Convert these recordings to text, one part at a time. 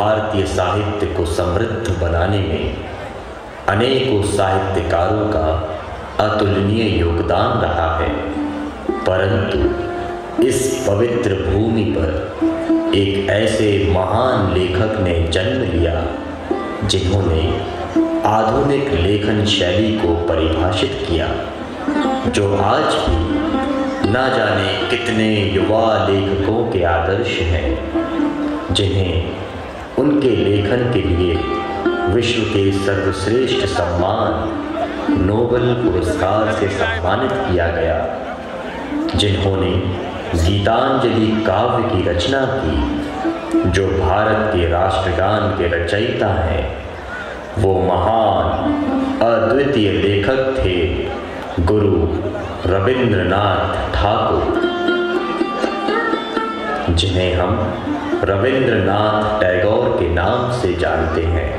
भारतीय साहित्य को समृद्ध बनाने में अनेकों साहित्यकारों का अतुलनीय योगदान रहा है, परंतु इस पवित्र भूमि पर एक ऐसे महान लेखक ने जन्म लिया जिन्होंने आधुनिक लेखन शैली को परिभाषित किया, जो आज भी ना जाने कितने युवा लेखकों के आदर्श हैं, जिन्हें उनके लेखन के लिए विश्व के सर्वश्रेष्ठ सम्मान नोबेल पुरस्कार से सम्मानित किया गया, जिन्होंने गीतांजलि काव्य की रचना की, जो भारत के राष्ट्रगान के रचयिता हैं। वो महान अद्वितीय लेखक थे गुरु रविंद्रनाथ ठाकुर, जिन्हें हम रविंद्रनाथ टैगोर के नाम से जानते हैं।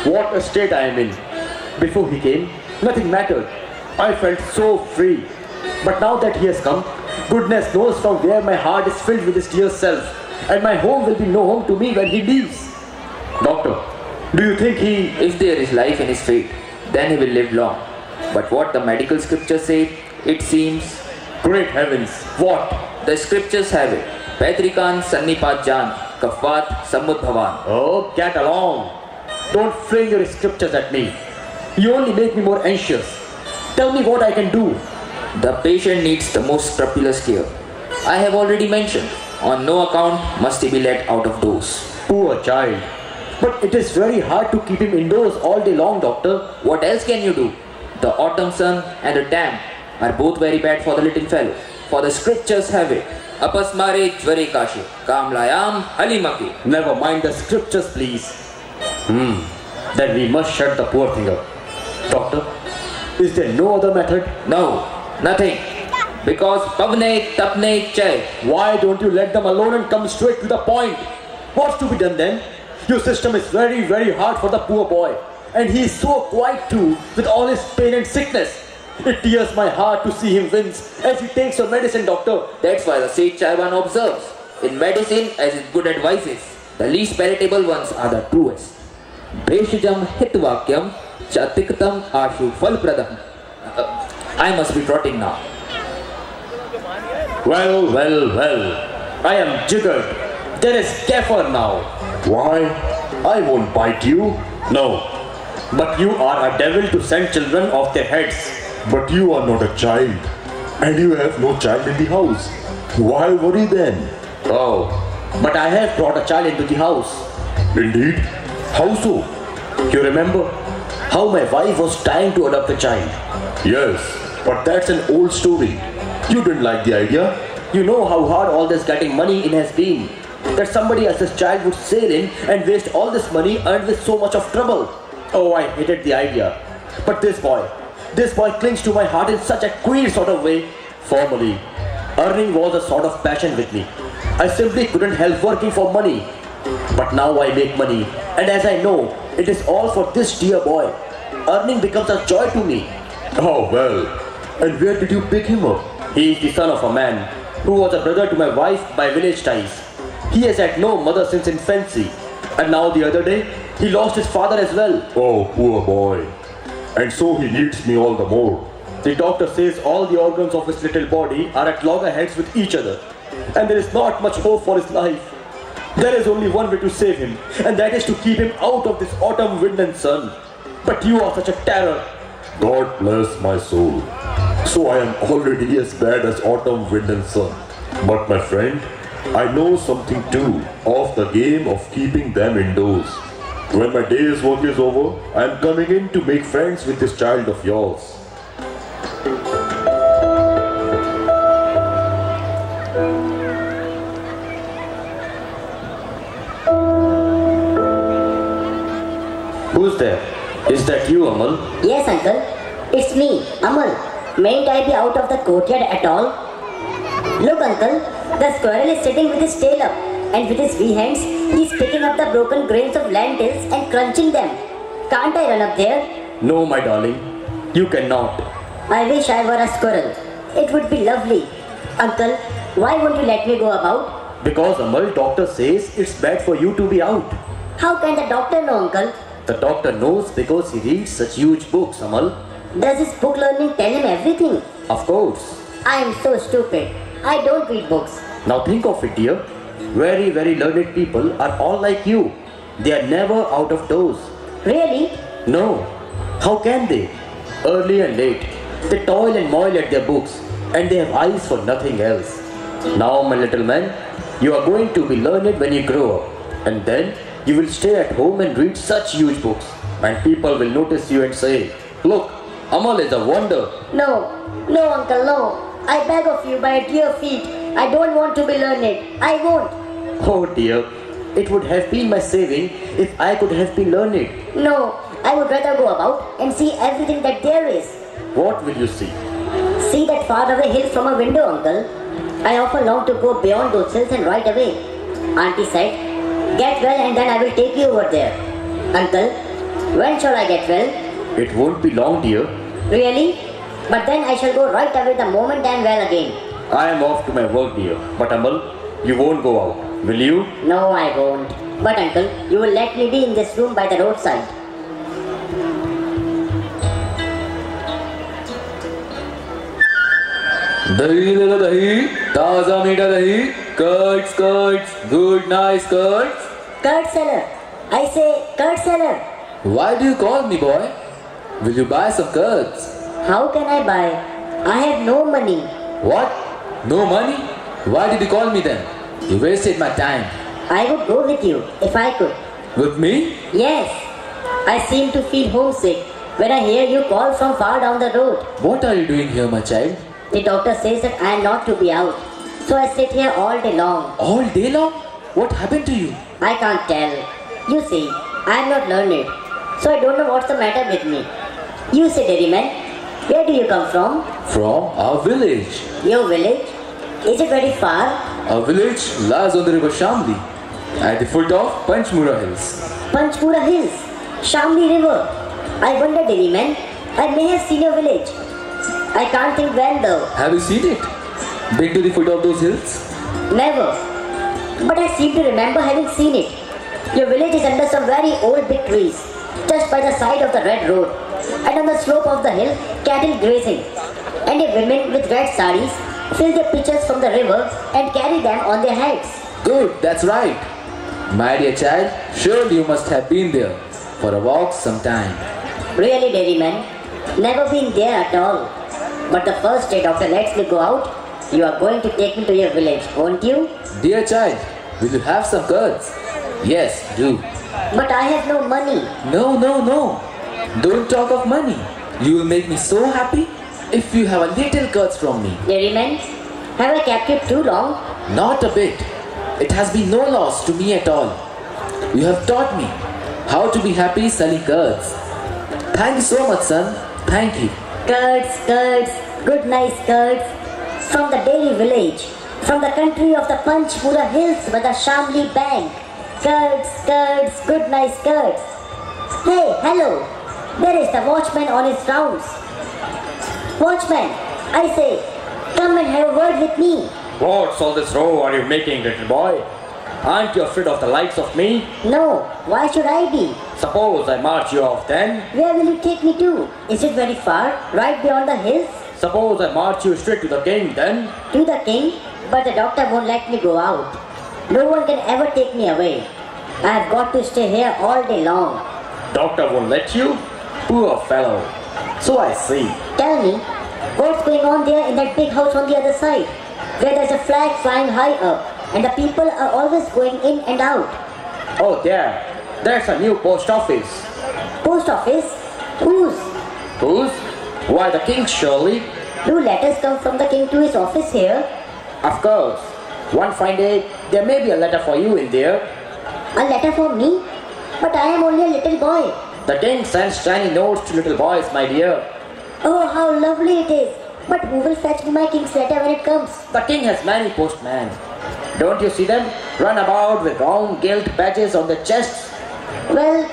What a state I am in. Before he came, nothing mattered. I felt so free. But now that he has come, goodness knows from where my heart is filled with his dear self, and my home will be no home to me when he leaves. Doctor, do you think he... If there is life in his fate, then he will live long. But what the medical scriptures say, it seems... Great heavens, what? The scriptures have it. Patrikan Sannipat Jan, Kafat Samud Bhavan. Oh, get along. Don't fling your scriptures at me. You only make me more anxious. Tell me what I can do. The patient needs the most scrupulous care. I have already mentioned, on no account must he be let out of doors. Poor child. But it is very hard to keep him indoors all day long, doctor. What else can you do? The autumn sun and the damp are both very bad for the little fellow. For the scriptures have it. Apasmare jware kashi, kamlayam halimaki. Never mind the scriptures, please. Then we must shut the poor thing up. Doctor, is there no other method? No, nothing. Because pavne tapne chay. Why don't you let them alone and come straight to the point? What's to be done then? Your system is very, very hard for the poor boy. And he is so quiet too, with all his pain and sickness. It tears my heart to see him wince as he takes your medicine, doctor. That's why the Sage Chaiwan observes. In medicine, as in good advices, the least palatable ones are the truest. Beshjam hitvakyam chatiktam ashu falpradam. I must be trotting now. Well. I am jiggered. There is Gaffer now. Why? I won't bite you. No. But you are a devil to send children off their heads. But you are not a child. And you have no child in the house. Why worry then? Oh, but I have brought a child into the house. Indeed? How so? You remember how my wife was trying to adopt a child? Yes, but that's an old story. You didn't like the idea? You know how hard all this getting money in has been. That somebody else's child would sail in and waste all this money earned with so much of trouble. Oh, I hated the idea. But this boy clings to my heart in such a queer sort of way. Formerly, earning was a sort of passion with me. I simply couldn't help working for money. But now I make money, and as I know, it is all for this dear boy. Earning becomes a joy to me. Oh well, and where did you pick him up? He is the son of a man who was a brother to my wife by village ties. He has had no mother since infancy, and now the other day, he lost his father as well. Oh, poor boy. And so he needs me all the more. The doctor says all the organs of his little body are at loggerheads with each other, and there is not much hope for his life. There is only one way to save him, and that is to keep him out of this autumn wind and sun. But you are such a terror. God bless my soul. So I am already as bad as autumn wind and sun. But my friend, I know something too of the game of keeping them indoors. When my day's work is over, I am coming in to make friends with this child of yours. there. Is that you, Amal? Yes, uncle. It's me, Amal. Mayn't I be out of the courtyard at all? Look, uncle. The squirrel is sitting with his tail up, and with his wee hands, he's picking up the broken grains of lentils and crunching them. Can't I run up there? No, my darling. You cannot. I wish I were a squirrel. It would be lovely. Uncle, why won't you let me go about? Because, Amal, doctor says it's bad for you to be out. How can the doctor know, uncle? The doctor knows because he reads such huge books, Amal. Does his book learning tell him everything? Of course. I am so stupid. I don't read books. Now think of it, dear. Very, very learned people are all like you. They are never out of doors. Really? No. How can they? Early and late, they toil and moil at their books, and they have eyes for nothing else. Now, my little man, you are going to be learned when you grow up, and then you will stay at home and read such huge books, and people will notice you and say, "Look, Amal is a wonder." No, no, uncle, no. I beg of you by dear feet. I don't want to be learned. I won't. Oh dear, it would have been my saving if I could have been learned. No, I would rather go about and see everything that there is. What will you see? See that far away hill from a window, uncle. I often long to go beyond those hills and right away. Auntie said, "Get well and then I will take you over there." Uncle, when shall I get well? It won't be long, dear. Really? But then I shall go right away the moment I am well again. I am off to my work, dear. But Amal, you won't go out, will you? No, I won't. But uncle, you will let me be in this room by the roadside. Dahi lala dahi, taza meeta dahi, curds, curds, good nice curds. Curd seller. I say curd seller. Why do you call me, boy? Will you buy some curds? How can I buy? I have no money. What? No money? Why did you call me then? You wasted my time. I would go with you if I could. With me? Yes. I seem to feel homesick when I hear you call from far down the road. What are you doing here, my child? The doctor says that I am not to be out. So I sit here all day long. All day long? What happened to you? I can't tell. You see, I am not learned. So I don't know what's the matter with me. You say, dairyman, where do you come from? From our village. Your village? Is it very far? Our village lies on the river Shamli, at the foot of Panchmura Hills. Panchpura Hills, Shamli River. I wonder, dairyman, I may have seen your village. I can't think when though. Have you seen it? Been to the foot of those hills? Never. But I seem to remember having seen it. Your village is under some very old big trees, just by the side of the red road. And on the slope of the hill, cattle grazing. And the women with red saris fill their pitchers from the river and carry them on their heads. Good, that's right. My dear child, surely you must have been there for a walk sometime. Really, dairyman, never been there at all. But the first day doctor lets me go out, you are going to take me to your village, won't you? Dear child, will you have some curds? Yes, do. But I have no money. No, no, no. Don't talk of money. You will make me so happy if you have a little curds from me. Dairyman, have I kept you too long? Not a bit. It has been no loss to me at all. You have taught me how to be happy selling curds. Thank you so much, son. Thank you. Curds, curds, good nice curds. From the dairy village, from the country of the Panchpura Hills with the Shamli Bank. Curds, curds, good nice curds. Hey, hello. There is the watchman on his rounds. Watchman, I say, come and have a word with me. What's all this row are you making, little boy? Aren't you afraid of the likes of me? No, why should I be? Suppose I march you off then? Where will you take me to? Is it very far, right beyond the hills? Suppose I march you straight to the king then? To the king? But the doctor won't let me go out. No one can ever take me away. I have got to stay here all day long. Doctor won't let you? Poor fellow. So I see. Tell me, what's going on there in that big house on the other side, where there's a flag flying high up, and the people are always going in and out? Oh there, there's a new post office. Post office? Whose? Whose? Why, the king's surely. Do letters come from the king to his office here? Of course. One fine day, there may be a letter for you in there. A letter for me? But I am only a little boy. The king sends tiny notes to little boys, my dear. Oh, how lovely it is. But who will fetch me my king's letter when it comes? The king has many postmen. Don't you see them? Run about with round gilt badges on their chests. Well,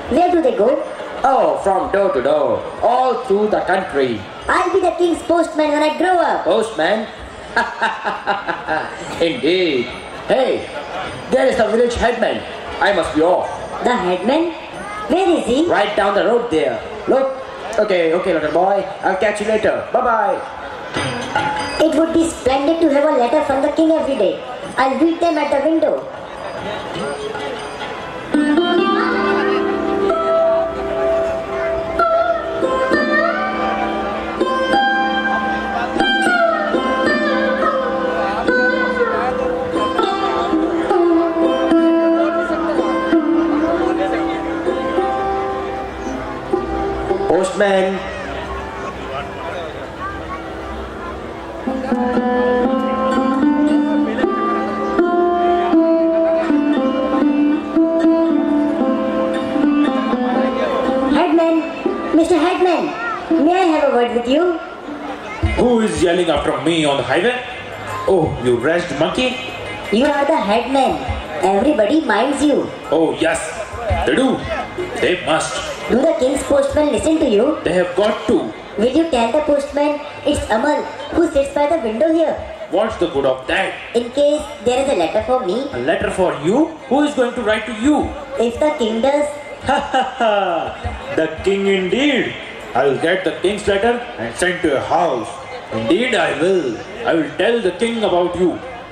where do they go? Oh, from door to door, all through the country. I'll be the king's postman when I grow up. Postman? Indeed. Hey, there is the village headman. I must be off. The headman? Where is he? Right down the road there. Look. Okay, little boy. I'll catch you later. Bye-bye. It would be splendid to have a letter from the king every day. I'll read them at the window. Postman. Headman, Mr. Headman, may I have a word with you? Who is yelling after me on the highway? Oh, you wretched monkey? You are the headman. Everybody minds you. Oh, yes, they do. They must. Do the king's postman listen to you? They have got to. Will you tell the postman it's Amal who sits by the window here? What's the good of that? In case there is a letter for me, A letter for you? Who is going to write to you? if the king does, Ha ha ha! The king indeed. I will get the king's letter and send to your house. Indeed I will. I will tell the king about you.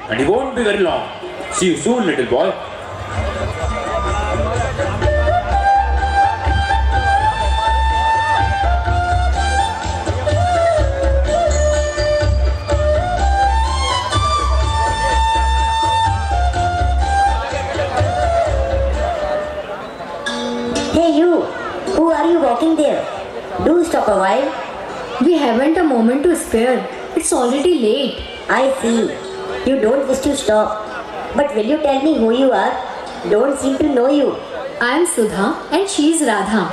And he won't be very long. See you soon, little boy. hey you, who are you walking there? Do stop a while. We haven't a moment to spare. It's already late. I see. You don't wish to stop. But will you tell me who you are? Don't seem to know you. I am Sudha and she is Radha.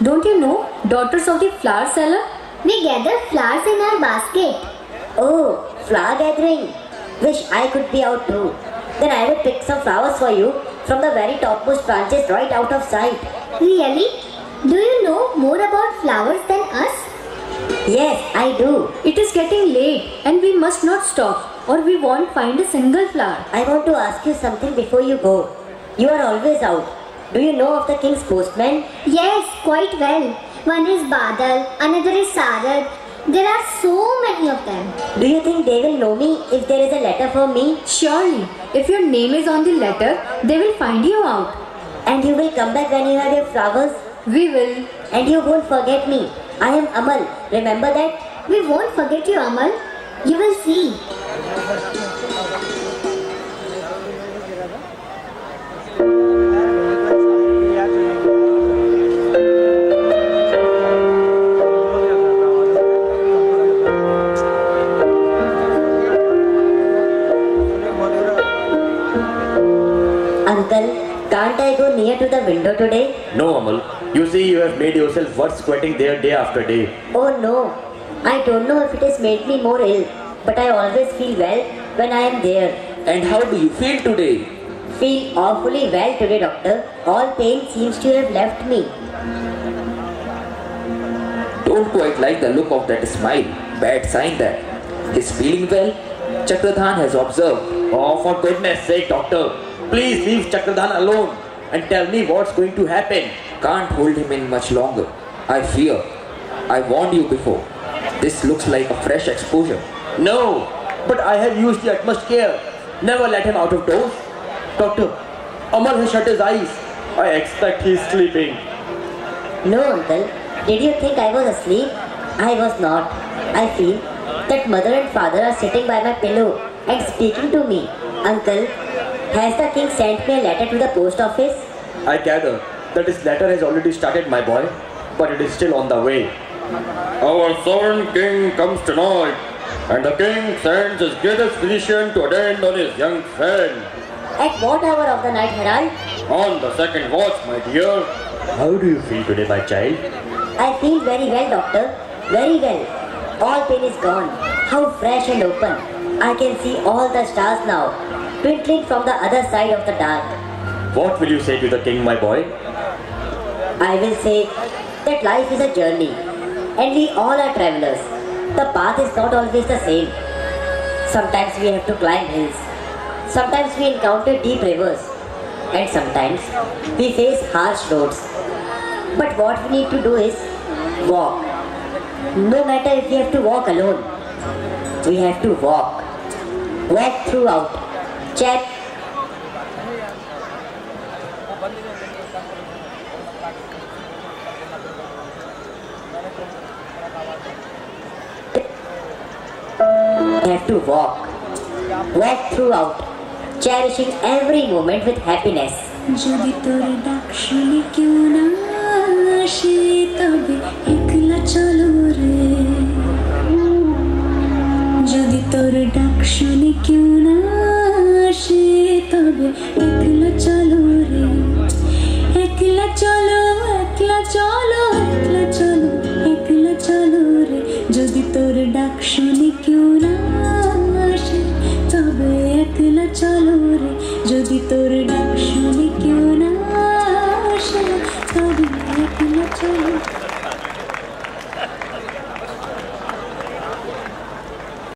Don't you know? Daughters of the flower seller? We gather flowers in our basket. Oh, flower gathering. Wish I could be out too. Then I would pick some flowers for you from the very topmost branches right out of sight. Really? Do you know more about flowers than us? Yes, I do. It is getting late and we must not stop or we won't find a single flower. I want to ask you something before you go. You are always out. Do you know of the king's postman? Yes, quite well. One is Badal, another is Sarad. There are so many of them. Do you think they will know me if there is a letter for me? Surely, if your name is on the letter, they will find you out. And you will come back when you have your flowers? We will. And you won't forget me. I am Amal. Remember that? We won't forget you, Amal. You will see. Uncle, can't I go near to the window today? No, Amal. You see, you have made yourself worth squatting there day after day. Oh no. I don't know if it has made me more ill, but I always feel well when I am there. And how do you feel today? Feel awfully well today, doctor. All pain seems to have left me. Don't quite like the look of that smile. Bad sign that. He's feeling well. Chakradhan has observed. Oh, for goodness sake, doctor. Please leave Chakradhan alone and tell me what's going to happen. Can't hold him in much longer. I fear. I warned you before. This looks like a fresh exposure. No, but I have used the utmost care. Never let him out of doors. Doctor, Amal has shut his eyes. I expect he's sleeping. No, uncle. Did you think I was asleep? I was not. I feel that mother and father are sitting by my pillow and speaking to me. Uncle, has the king sent me a letter to the post office? I gather that his letter has already started, my boy, but it is still on the way. Our sovereign king comes tonight, and the king sends his greatest physician to attend on his young friend. At what hour of the night, Herald? On the second watch, my dear. How do you feel today, my child? I feel very well, doctor. Very well. All pain is gone. How fresh and open. I can see all the stars now, twinkling from the other side of the dark. What will you say to the king, my boy? I will say that life is a journey, and we all are travelers. The path is not always the same. Sometimes we have to climb hills. Sometimes we encounter deep rivers. And sometimes we face harsh roads. But what we need to do is walk. No matter if we have to walk alone, we have to walk. Walk throughout. Check. We have to walk. Walk throughout. Cherishing every moment with happiness. যদি তোর ডাক শুনি কেউ না আসে তবে একলা চলো রে যদি তোর ডাক শুনি কেউ না আসে তবে একলা চলো রে একলা চলো একলা চলো একলা চলো একলা চলো রে যদি তোর ডাক শুনি কেউ না আসে তবে একলা চলো রে যদি তোর ডাক শুনি